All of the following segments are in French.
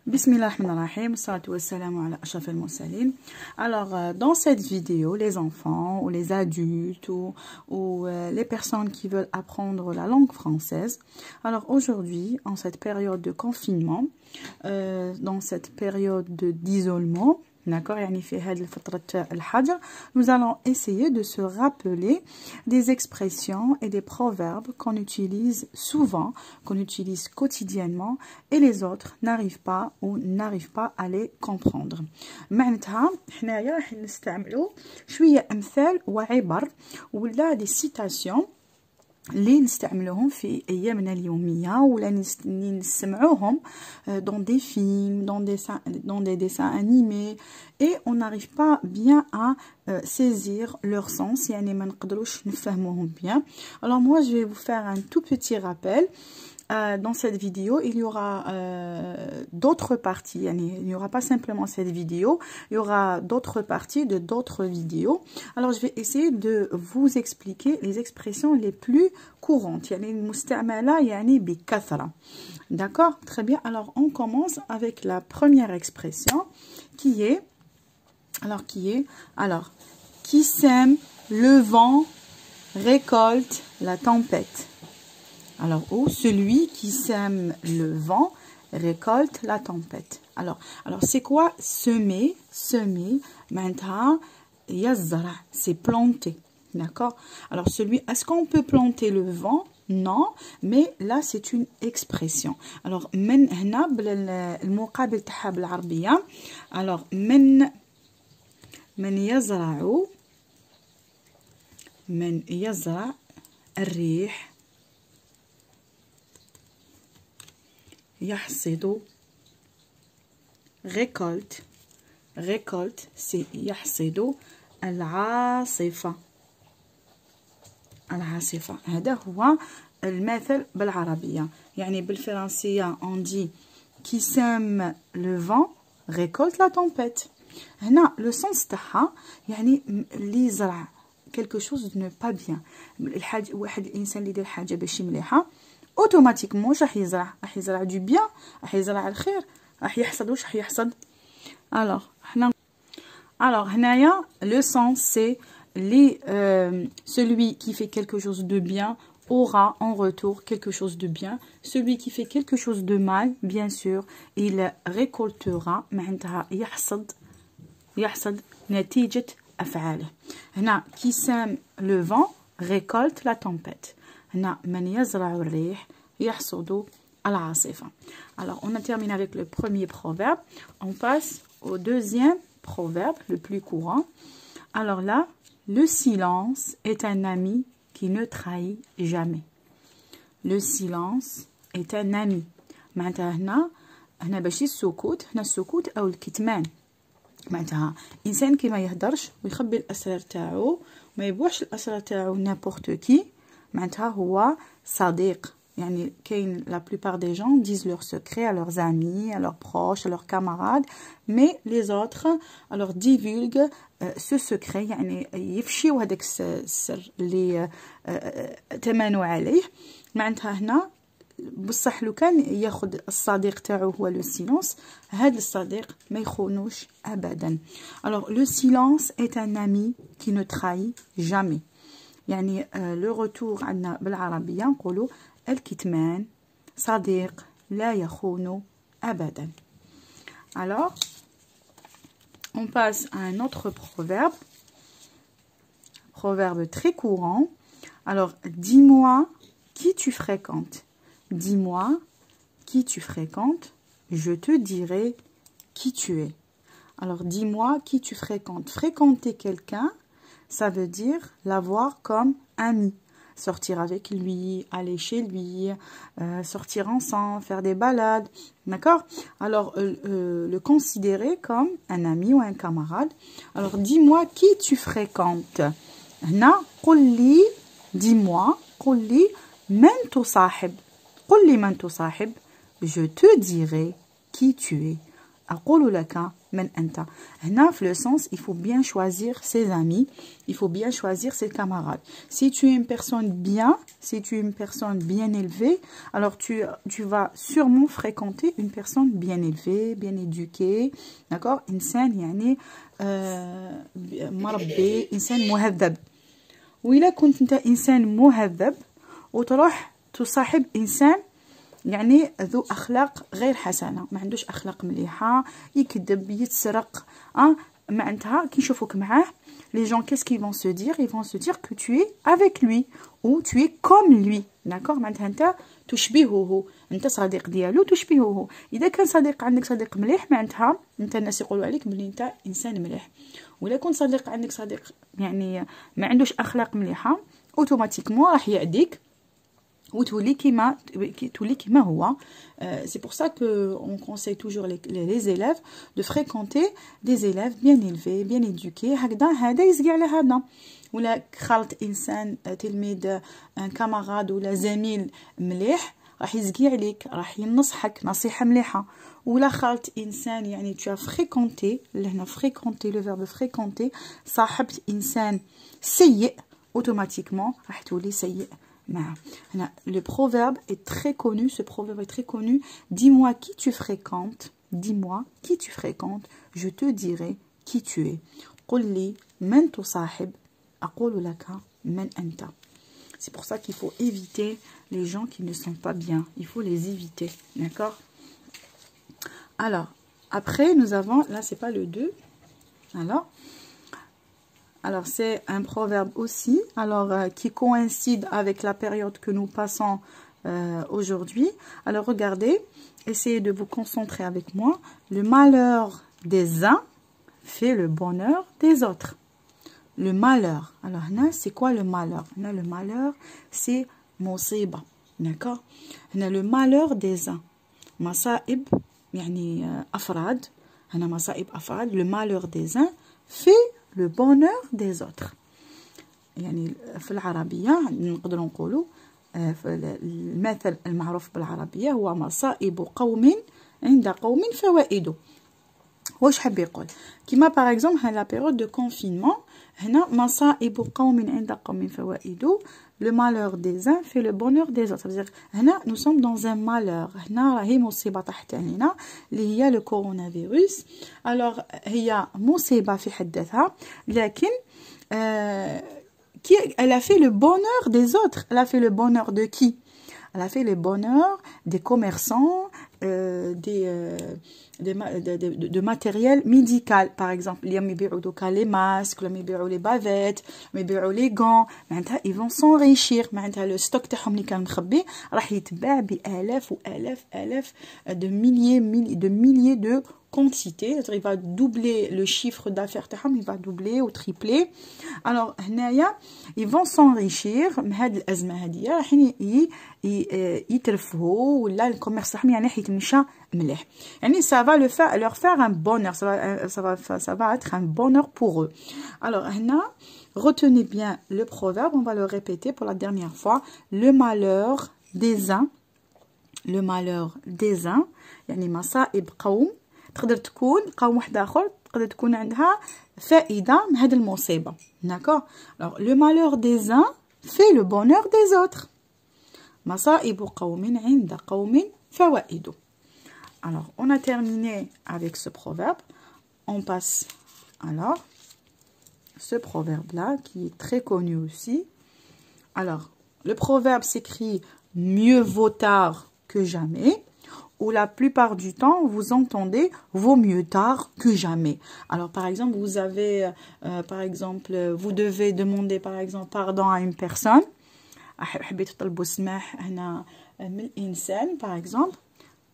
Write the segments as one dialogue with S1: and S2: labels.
S1: Bismillahirrahmanirrahim, salatu wassalamu ala ashraf al-mursalin. Alors, dans cette vidéo, les enfants ou les adultes ou les personnes qui veulent apprendre la langue française, alors aujourd'hui, en cette période de confinement, dans cette période d'isolement, d'accord, nous allons essayer de se rappeler des expressions et des proverbes qu'on utilise souvent, qu'on utilise quotidiennement, et les autres n'arrivent pas à les comprendre. معناتها حنايا راح نستعملوا شويه امثال وعبر ولا des citations اللي نستعملوهم في ايامنا اليوميه ولا نسمعوهم dans des films, dans des dessins animés, et on n'arrive pas bien à saisir leur sens, يعني ما نقدروش نفهموهم bien. Alors moi je vais vous faire un tout petit rappel. Dans cette vidéo, il y aura d'autres parties. Il n'y aura pas simplement cette vidéo, il y aura d'autres parties de d'autres vidéos. Alors, je vais essayer de vous expliquer les expressions les plus courantes. D'accord? Très bien. Alors, on commence avec la première expression qui est, qui sème le vent récolte la tempête. Alors, ou celui qui sème le vent récolte la tempête. Alors c'est quoi semer? Semer, maintenant, yazra, c'est planter. D'accord? Alors, est-ce qu'on peut planter le vent? Non, mais là, c'est une expression. Alors, من هنا المقابل تاعها بالعربية. Alors, من يزرع الريح يحصد. récolte c'est يحصد. العاصفة هذا هو المثل بالعربية. يعني بالفرنسية on dit qui sème le vent récolte la tempête. هنا le sens تاعها يعني اللي يزرع quelque chose de ne pas bien. واحد الإنسان اللي يدير حاجة ماشي مليحة automatiquement راح يزرع du bien, راح يزرع الخير, راح يحصد واش راح يحصد. alors هنايا le sens c'est celui qui fait quelque chose de bien aura en retour quelque chose de bien. Celui qui fait quelque chose de mal, bien sûr, il récoltera. معناتها يحصد نتيجة أفعاله. هنا qui sème le vent récolte la tempête. من يزرع الريح يحصد العاصفة. Alors, on a terminé avec le premier proverbe. On passe au deuxième proverbe, le plus courant. Alors là, le silence est un ami qui ne trahit jamais. Le silence est un ami. معناتها هنا باش السكوت، هنا السكوت أو الكتمان. معناتها إنسان كي ما يهدرش ويخبي الأسرار تاعو، ما يبوحش الأسرار تاعو n'importe qui. معناتها هو صديق. يعني كاين la plupart des gens disent leurs secrets à leurs amis, à leurs proches, à leurs camarades, mais les autres alors divulguent ce secret. يعني يفشيو هذاك السر اللي تمنوا عليه. معناتها هنا بصح لو كان ياخذ الصديق تاعو هو لو سيلونس، هذا الصديق ما يخونوش ابدا. alors le silence est un ami qui ne trahit jamais. يعني le retour عندنا بالعربية نقولوا الكتمان صديق لا يخون أبدا. Alors, on passe à un autre proverbe très courant. Alors, dis-moi qui tu fréquentes. Dis-moi qui tu fréquentes, je te dirai qui tu es. Alors, dis-moi qui tu fréquentes. Fréquenter quelqu'un, ça veut dire l'avoir comme ami. Sortir avec lui, aller chez lui, sortir ensemble, faire des balades, d'accord? Alors, le considérer comme un ami ou un camarade. Alors, dis-moi qui tu fréquentes. هنا قل لي, dis-moi, قل لي من تصاحب. قل لي من تصاحب, je te dirai qui tu es. أقول لك من أنت. هنا في le sens il faut bien choisir ses amis, il faut bien choisir ses camarades. Si tu es une personne bien, si tu es une personne bien élevée, alors tu vas sûrement fréquenter une personne bien élevée, bien éduquée, d'accord. إنسان يعني مربي، إنسان مهذب. وإلا كنت أنت إنسان مهذب وتروح تصاحب إنسان يعني ذو أخلاق غير حسنة، ما عندوش أخلاق مليحة، يكذب، يتسرق، معناتها كي يشوفوك معاه les gens qu'est-ce qu'ils vont se dire? Ils vont se dire que tu es avec lui ou tu es comme lui، d'accord. معناتها أنت تشبهه، أنت صديق ديالو تشبهه. إذا كان صديق عندك صديق مليح معناتها أنت الناس يقولوا عليك بلي أنت إنسان مليح. وإلا كنت صديق عندك صديق يعني ما عندوش أخلاق مليحة أوتوماتيكمون راح يعديك وتولي كيما هو. C'est pour ça que on conseille toujours les élèves de fréquenter des élèves bien élevés, bien éduqués. هكذا هذا يزقي على هذا. ولا خالط إنسان تلميذ ان كاماراد ولا زميل مليح راح يزقي عليك، راح ينصحك نصيحة مليحة. ولا خالط إنسان يعني tu as fréquenté، لهنا fréquenter le verbe fréquenter، صاحبت إنسان سيء automatiquement راح تولي سيء. Le proverbe est très connu, ce proverbe est très connu. Dis-moi qui tu fréquentes, dis-moi qui tu fréquentes, je te dirai qui tu es. قل لي من تصاحب أقول لك من أنت. C'est pour ça qu'il faut éviter les gens qui ne sont pas bien. Il faut les éviter, d'accord. Alors, après nous avons, là c'est pas le 2, alors c'est un proverbe aussi, alors qui coïncide avec la période que nous passons aujourd'hui. Alors regardez, essayez de vous concentrer avec moi. Le malheur des uns fait le bonheur des autres. Le malheur, alors là c'est quoi le malheur? Là le malheur c'est مصيبة، d'accord. هنا le malheur des uns، مصائب يعني أفراد، هنا مصائب أفراد. Le malheur des uns fait le bonheur des autres. يعني في العربية نقدر نقولوا المثل المعروف بالعربية هو مصائب قوم عند قوم فوائد. واش حاب يقول؟ كيما باغ اكزومبل هنا لا بيريود دو كونفينمون، هنا مصائب قوم عند قوم فوائد. le malheur des uns fait le bonheur des autres. c'est-à-dire هنا nous sommes dans un malheur، هنا راهي مصيبة طاحت علينا اللي هي le coronavirus. alors هي مصيبة في حد ذاتها، لكن elle a fait le bonheur des autres. Elle a fait le bonheur de qui? Elle a fait le bonheur des commerçants, de matériel médical, par exemple. اليوم يبيعوا دوكا les masques، اليوم يبيعوا les bavettes، اليوم يبيعوا les gants. معناتها ils vont s'enrichir. معناتها le stock تاعهم اللي كان مخبي راح يتباع بآلاف وآلاف de milliers de quantité. il va doubler le chiffre d'affaires تاعهم، il va doubler ou tripler. alors هنايا ils vont s'enrichir من هاد الأزمة هادية، راح يترفهوا ولا الكوميرس تاعهم يعني راح يتمشى مليح. يعني ça va leur faire un bonheur, ça va être un bonheur pour eux. alors هنا retenez bien le proverbe, on va le répéter pour la dernière fois. le malheur des uns يعني مصائب قوم تقدر تكون قوم واحد اخر، تقدر تكون عندها فائده من هذه المصيبه، d'accord. alors le malheur des uns fait le bonheur des autres. مصائب قوم عند قوم فوائد. alors on a terminé avec ce proverbe. on passe alors ce proverbe là qui est très connu aussi. alors le proverbe s'écrit mieux vaut tard que jamais, ou la plupart du temps vous entendez vaut mieux tard que jamais. alors par exemple vous avez par exemple vous devez demander par exemple pardon à une personne. حبيتوا تطلبوا السماح هنا من الانسان par exemple،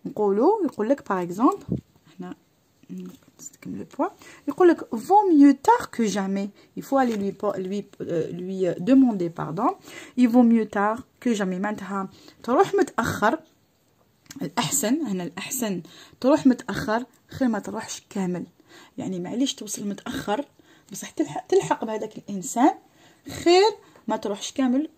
S1: يقول لك par exemple هنا نكمل البوا، يقول لك vaut mieux tard que jamais. il faut aller lui demander pardon. il vaut mieux tard que jamais معناتها تروح متأخر الأحسن. هنا الأحسن تروح متأخر خير ما تروحش كامل. يعني معليش توصل متأخر بصح تلحق بهذاك الإنسان، خير ما تروحش كامل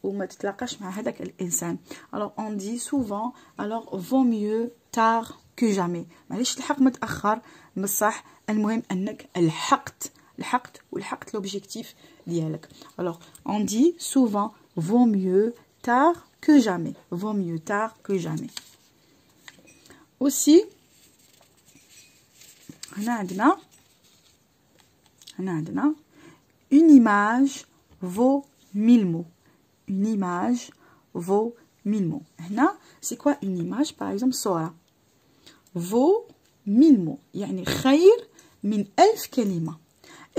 S1: وما تتلاقاش مع هذاك الإنسان. alors on dit souvent alors vaut mieux tard que jamais. معليش تلحق متأخر بصح المهم أنك لحقت l'objectif ديالك. Alors on dit souvent vaut mieux tard que jamais. Vaut mieux tard que jamais. Aussi هنا عندنا une image vaut 1000 mots. Une image vaut 1000 mots. هنا c'est quoi une image? Par exemple صورة vaut 1000 mots يعني خير من 1000 كلمة.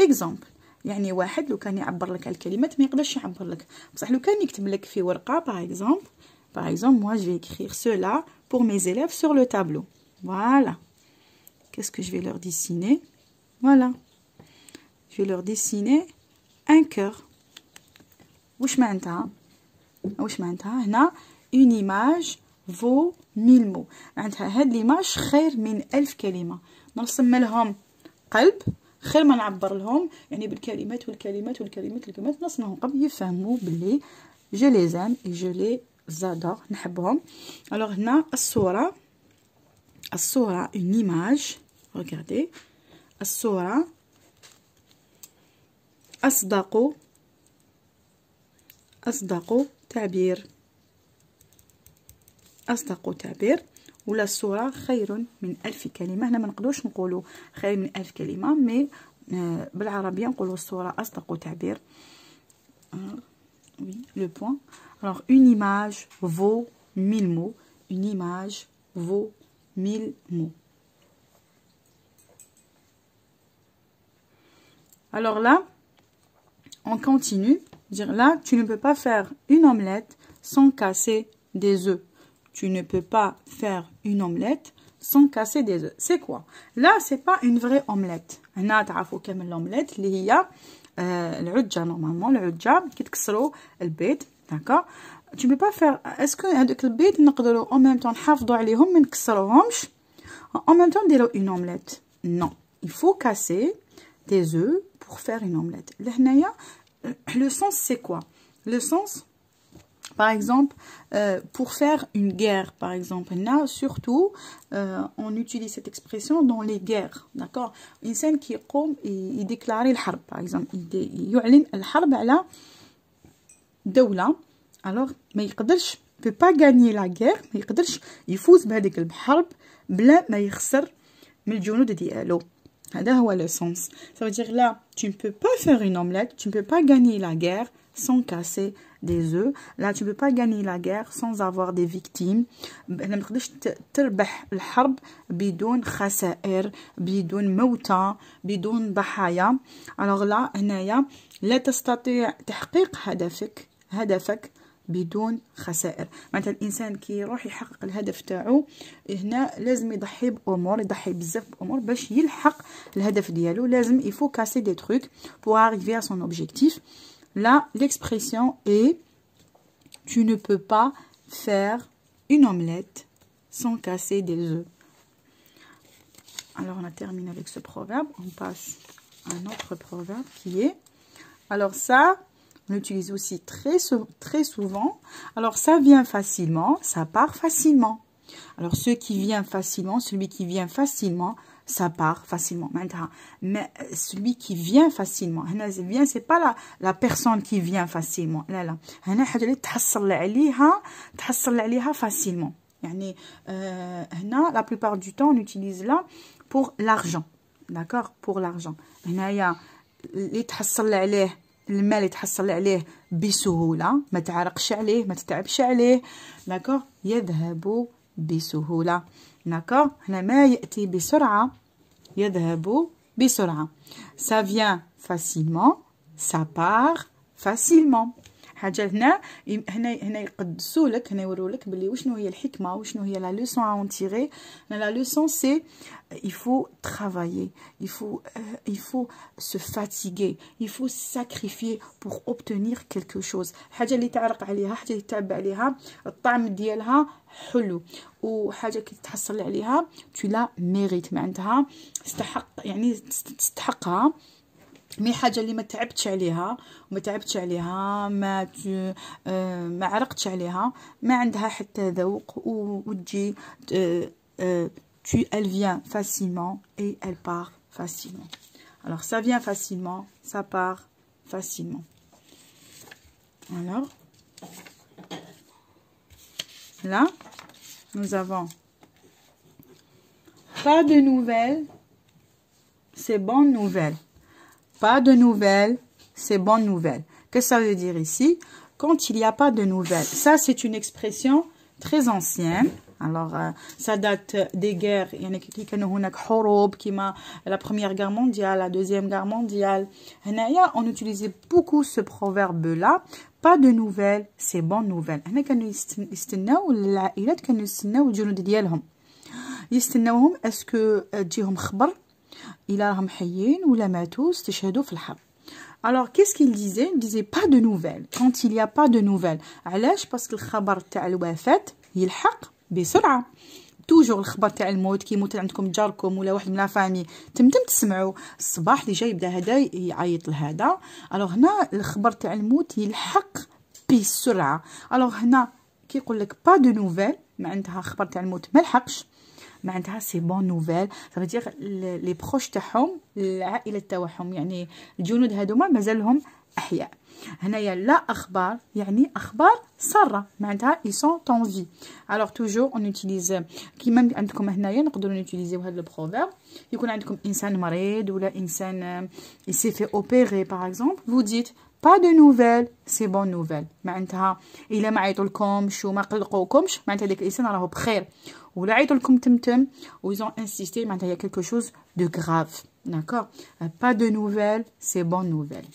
S1: Exemple يعني واحد لو كان يعبر لك على الكلمات ما يقدرش يعبر لك، بصح لو كان يكتب لك في ورقة par exemple moi je vais écrire cela pour mes élèves sur le tableau. Voilà. Qu'est-ce que je vais leur dessiner? Voilà. Je vais leur dessiner un cœur. واش معناتها هنا une image vaut 1000 mots. معناتها هاد ليماج خير من 1000 كلمة. نرسم لهم قلب خير ما نعبر لهم يعني بالكلمات نرسم قبل يفهموا باللي je les aime et je les adore نحبهم. alors هنا الصورة une image. regardez الصورة أصدق تعبير ولا الصورة خير من 1000 كلمة. هنا ما نقدروش نقولوا خير من 1000 كلمة مي بالعربية نقولوا الصورة أصدق تعبير. oui le point. alors une image vaut 1000 mots. Une image vaut 1000 mots. alors là on continue. Dire là tu ne peux pas faire une omelette sans casser des œufs. Tu ne peux pas faire une omelette sans casser des œufs. C'est quoi? Là, c'est pas une vraie omelette. هنا تعرفوا كامل l'omelette اللي هي العجة. normalement العجة كي تكسروا البيض. d'accord. tu ne peux pas faire. est-ce que هذوك البيض نقدروا en même temps نحافظوا عليهم ما نكسروهمش en même temps نديروا une omelette? non. il faut casser des œufs pour faire une omelette. لهنايا le sens c'est quoi? le sens par exemple pour faire une guerre par exemple là surtout on utilise cette expression dans les guerres. d'accord. إنسان كي يقوم يديكلاري الحرب par exemple يعلن الحرب على دولة. alors ما يقدرش peut pas gagner la guerre ما يقدرش يفوز بهذيك الحرب بلا ما يخسر من الجنود ديالو. هذا هو le sens. ça veut dire là tu ne peux pas faire une omelette, tu ne peux pas gagner la guerre sans casser des œufs. là tu ne peux pas gagner la guerre sans avoir des victimes. ما تقدرش تربح الحرب بدون خسائر بدون موتى بدون ضحايا. alors là هنايا لا تستطيع تحقيق هدفك بدون خسائر. معناتها الانسان كي يروح يحقق الهدف تاعو هنا لازم يضحي بامور يضحي بزاف بامور باش يلحق الهدف ديالو. لازم il faut casser des trucs pour arriver à son objectif. là l'expression est tu ne peux pas faire une omelette sans casser des œufs. alors on a terminé avec ce proverbe. on passe à un autre proverbe qui est alors ça on l'utilise aussi très souvent. alors ça vient facilement, ça part facilement. alors celui qui vient facilement ça part facilement. mais celui qui vient facilement هنا vient c'est pas la personne qui vient facilement. لا هنا حاجه اللي تحصل عليها facilement. يعني هنا la plupart du temps on utilise là pour l'argent. d'accord. pour l'argent. هنايا اللي تحصل عليه المال يتحصل عليه بسهولة ما تعرقش عليه ما تتعبش عليه. d'accord. يذهب بسهولة. d'accord. هنا ما يأتي بسرعة يذهب بسرعة. ça vient facilement ça part facilement. حاجة هنا يقدسوا لك هنا يوروا لك باللي وشنو هي الحكمة وشنو هي la leçon à en tirer. la leçon c'est il faut travailler, il faut se fatiguer, il faut sacrifier pour obtenir quelque chose. حاجة اللي تعرق عليها حاجة اللي تعب عليها الطعم ديالها حلو وحاجة كي تحصل عليها tu la mérites. معناتها يعني تستحقها. مي حاجه اللي ما تعبتش عليها ما عرقتش عليها ما عندها حتى ذوق وتجي elle vient facilement et elle part facilement. Alors, ça vient facilement, ça part facilement. Alors, là, nous avons pas de nouvelles, c'est bonne nouvelle. Pas de nouvelles, c'est bonne nouvelle. Qu'est-ce que ça veut dire ici? Quand il n'y a pas de nouvelles. Ça, c'est une expression très ancienne. Alors, ça date des guerres. Il y en a qui ont la Première Guerre mondiale, la Deuxième Guerre mondiale. On utilisait beaucoup ce proverbe-là. Pas de nouvelles, c'est bonne nouvelle. يستناوهم اسكو تجيهم خبر إلا راهم حيين ولا ماتوا استشهدوا في الحرب. Alors, qu'est-ce qu'il disait? Il disait pas de nouvelles. Quand il n'y a pas de nouvelles. علاش؟ parce que الخبر تاع الوفاة يلحق بسرعة. توجور الخبر تاع الموت كي يموت عندكم جاركم ولا واحد من لا فامي تمتم تسمعوا الصباح اللي جاي يبدا هذا يعيط لهذا. الوغ هنا الخبر تاع الموت يلحق بسرعة. الوغ هنا كي يقول لك با دو نوفيل معناتها خبر تاع الموت ما لحقش معناتها سي بون نوفيل. ça veut dire لي بروش تاعهم العائله تاعهم يعني الجنود هذوما مازالهم احياء. هنايا لا اخبار يعني اخبار ساره معناتها ils sont en vie. alors toujours on utilise كيما عندكم هنايا نقدروا نوتيليزيو هذا البروفيرب. يكون عندكم انسان مريض ولا انسان il s'est fait opérer par exemple, vous dites pas de nouvelles, c'est bonne nouvelle. معناتها الا ما عيطولكمش وما قلقوكمش معناتها داك الانسان راهو بخير. ولا عيطوا لكم تمتم و ils ont insisté معناتها il y a quelque chose de grave. D'accord? Pas de nouvelles, c'est bonne nouvelle.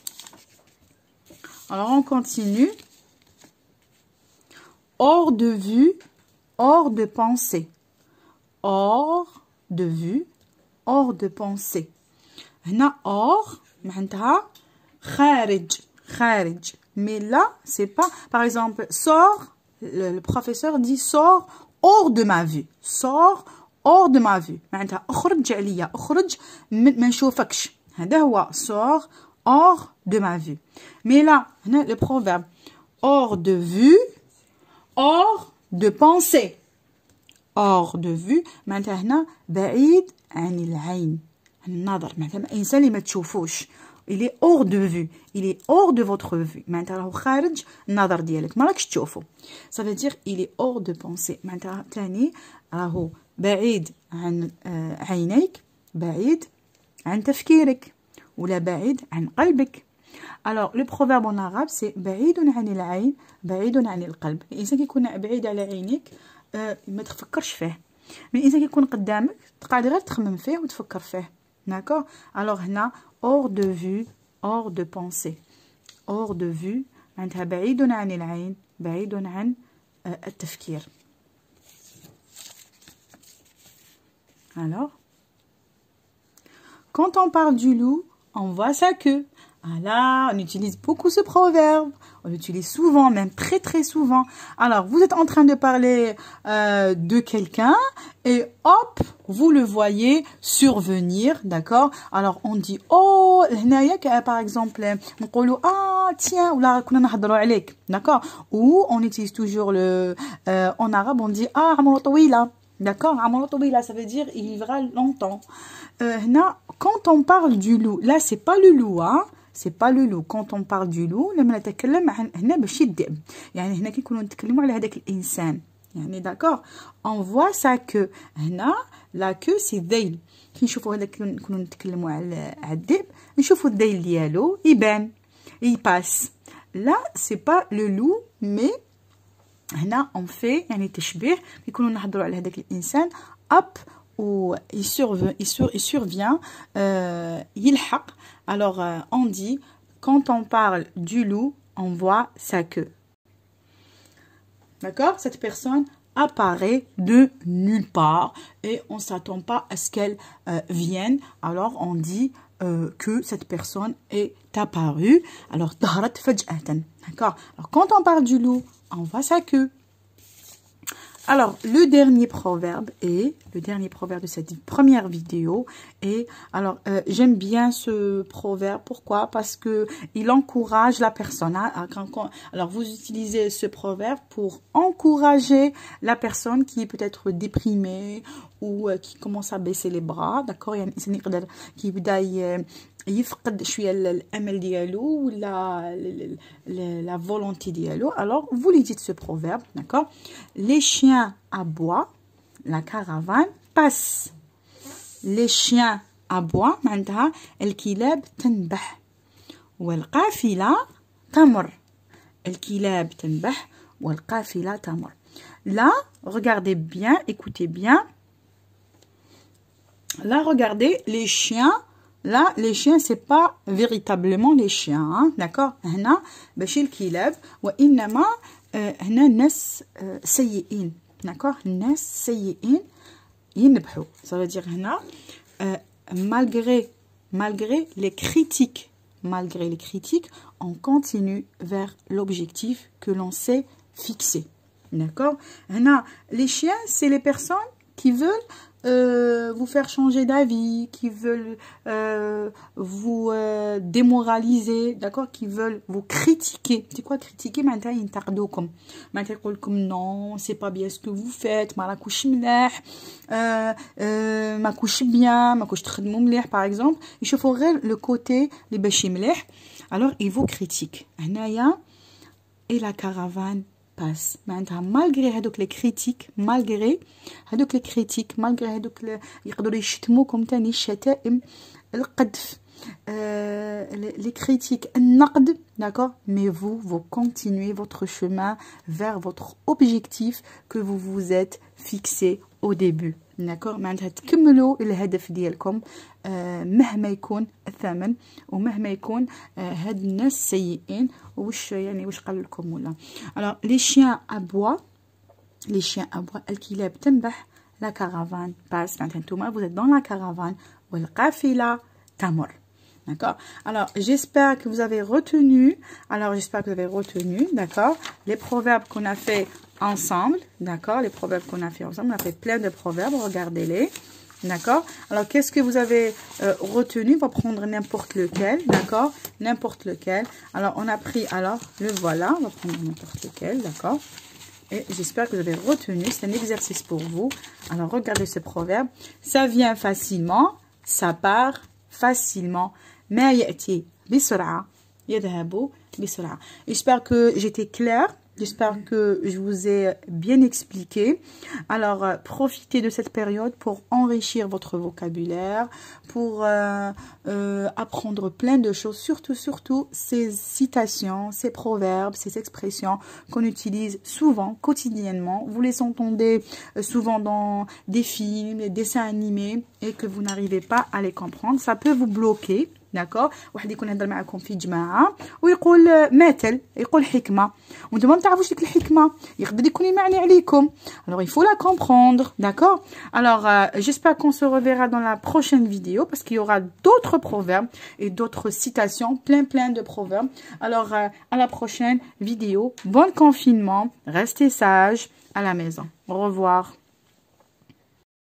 S1: Alors on continue. Hors de vue, hors de pensée. Hors de vue, hors de pensée. هنا hors معناتها خارج خارج. Mais là, c'est pas par exemple sort, le professeur dit sort hors de ma vue. sort hors de ma vue. معناتها اخرج عليا اخرج ما نشوفكش. هذا هو sort hors de ma vue. Mais là, هنا le proverbe hors de vue, hors de pensée. hors de vue معناتها هنا بعيد عن العين النظر معناتها انسان اللي ما تشوفوش. il est hors de vue, il est hors de votre vue معناتها راهو خارج النظر ديالك ما راكش تشوفو. ça veut dire il est hors de pensée معناتها ثاني راهو بعيد عن عينيك بعيد عن تفكيرك ولا بعيد عن قلبك. alors le proverbe en arabe c'est بعيد عن العين بعيد عن القلب. الانسان كيكون بعيد على عينيك ما تفكرش فيه. من الانسان كيكون قدامك تقعد غير تخمم فيه وتفكر فيه. d'accord? alors هنا hors de vue, hors de pensée. hors de vue معناتها بعيد عن العين بعيد عن التفكير. alors quand on parle du loup on voit sa queue. Là, on utilise beaucoup ce proverbe. On l'utilise souvent, même très très souvent. Alors, vous êtes en train de parler de quelqu'un et hop, vous le voyez survenir, d'accord? Alors, on dit oh, par exemple, tiens, ou là, d'accord? Ou on utilise toujours le en arabe, on dit d'accord? Ça veut dire il vivra longtemps. Quand on parle du loup, là, c'est pas le loup, hein? c'est pas le loup. quand on parle du loup لما نتكلم عن هنا باش الذئب يعني هنا كيكونوا نتكلموا على هذاك الانسان يعني d'accord. on voit ça que هنا la queue c'est ذيل. كي نشوفوا هذاك نكونوا نتكلموا على الذئب نشوفوا الذيل ديالو يبان يباس. là c'est pas le loup mais هنا on fait يعني تشبيه كيكونوا نهضروا على هذاك الانسان اب ou il survient يلحق. alors on dit quand on parle du loup on voit sa queue. d'accord? cette personne apparaît de nulle part et on s'attend pas à ce qu'elle vienne. alors on dit que cette personne est apparue. alors ظهرت فجأة. d'accord? alors quand on parle du loup on voit sa queue. Alors, le dernier proverbe de cette première vidéo est, alors, j'aime bien ce proverbe. Pourquoi? Parce que il encourage la personne. Alors, vous utilisez ce proverbe pour encourager la personne qui est peut-être déprimée ou qui commence à baisser les bras, d'accord? يعني الإنسان يقدر كي يبدا يفقد شويه الامل ديالو ولا la volonté ديالو. Alors vous lui dites ce proverbe, d'accord? Les chiens aboient, la caravane passe. Les chiens aboient معناتها الكلاب تنبح والقافله تمر. الكلاب تنبح والقافله تمر. Là, regardez bien, écoutez bien. Là, regardez, les chiens. Là, les chiens, c'est pas véritablement les chiens, hein, d'accord? هنا ماشي الكلاب وإنما هنا ناس سيئين, d'accord? ناس سيئين ينبحوا. Ça veut dire هنا malgré les critiques, on continue vers l'objectif que l'on s'est fixé, d'accord? هنا les chiens, c'est les personnes qui veulent vous faire changer d'avis, qui veulent vous démoraliser, d'accord, qui veulent vous critiquer. C'est quoi critiquer? Maintenant, ils t'ardoukum. Maintenant, ils disent non, c'est pas bien ce que vous faites, ma couche mleh, ma couche bien, ma couche très mleh, par exemple. Ils cherchent le côté les bâchis mleh. Alors, ils vous critiquent. Et la caravane passe. Malgré les critiques, malgré يقدروا يشتموكم تاني الشتائم القذف les critiques النقد, d'accord, mais vous continuez votre chemin vers votre objectif que vous vous êtes fixé au début, d'accord. معناتها تكملوا الهدف ديالكم مهما يكون الثمن ومهما يكون هاد الناس سيئين وش قال لكم ولا. Alors les chiens aboient, الكلاب تنبح, la caravane passe. Maintenant, vous êtes dans la caravane. والقافلة تمر. D'accord. Alors, j'espère que vous avez retenu. D'accord, les proverbes qu'on a fait ensemble. D'accord, les proverbes qu'on a fait ensemble. On a fait plein de proverbes. Regardez-les. D'accord. Alors, qu'est-ce que vous avez retenu? On va prendre n'importe lequel. D'accord, n'importe lequel. Alors, on a pris, alors, le voilà. On va prendre n'importe lequel. D'accord. Et j'espère que vous avez retenu. C'est un exercice pour vous. Alors, regardez ce proverbe. Ça vient facilement. Ça part facilement. ما يأتي بسرعة يذهب بسرعة. J'espère que j'étais claire. J'espère que je vous ai bien expliqué. Alors, profitez de cette période pour enrichir votre vocabulaire, pour apprendre plein de choses. Surtout, ces citations, ces proverbes, ces expressions qu'on utilise souvent, quotidiennement. Vous les entendez souvent dans des films, des dessins animés et que vous n'arrivez pas à les comprendre. Ça peut vous bloquer. D'accord. واحد يكون يهضر معكم في جماعه ويقول مثل, يقول حكمه وانتم ما تعرفوش ديك الحكمه, يقدر يكون يمعني عليكم. Alors il faut la comprendre, d'accord. Alors j'espère qu'on se reverra dans la prochaine vidéo parce qu'il y aura d'autres proverbes et d'autres citations, plein de proverbes. Alors à la prochaine vidéo. Bon confinement, restez sages à la maison. Au revoir.